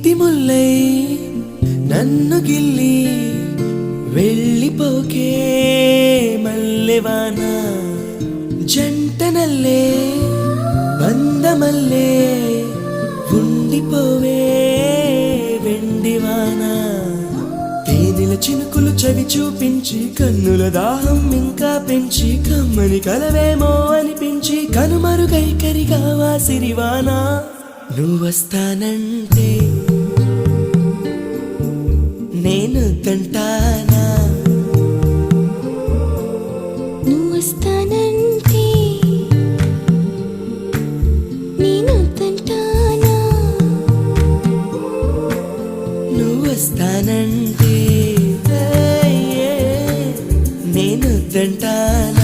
నీటి ముల్లై నన్ను గిల్లి వెళ్ళిపోకే మల్లెవాన జంటనల్లే బంధమల్లే ఉండిపోవే వెండివాన తేనెల చినుకులు చవి చూపించి కన్నుల దాహం ఇంకా పెంచి కమ్మని కలవేమో అనిపించి కనుమరుగైకరిగావా సిరివాన నువ్వొస్తానంటే నేను తంటానా నువ్వొస్తానంటే నేను తంటానా నువ్వొస్తానంటే నేను తంటానా